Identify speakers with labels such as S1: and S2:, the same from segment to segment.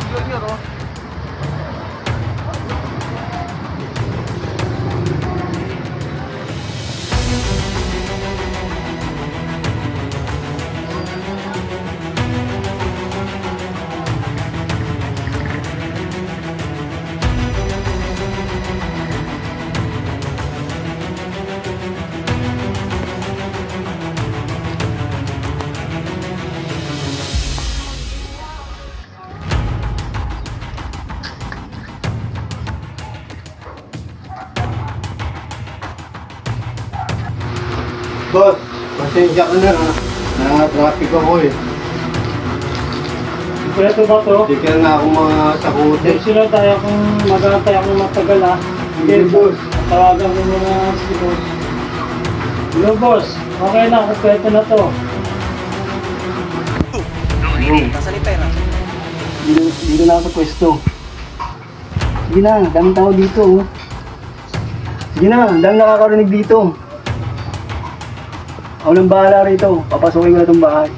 S1: Junior, oh.
S2: Boss, pasensya ka na ha. Na-traffic ako eh.
S3: Ito ba to?
S2: Hindi ka na ako mga sakutin.
S3: Sila tayo kung mag-aantay ako matagal ha.
S2: Hindi boss.
S3: Tawagan ko muna si boss. Hello boss, okay na, kumpleto na to.
S1: Nasa pera.
S4: Dito na ako sa pwesto. Sige na, daming tao dito. Oh. Sige na, daming nakakarinig dito. Ako nang bahala rito. Papasukin ko na itong bahay.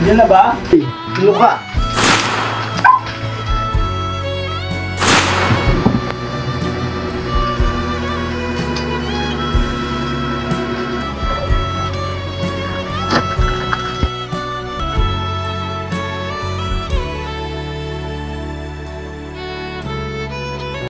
S4: Diyan na ba?
S2: Sino ka?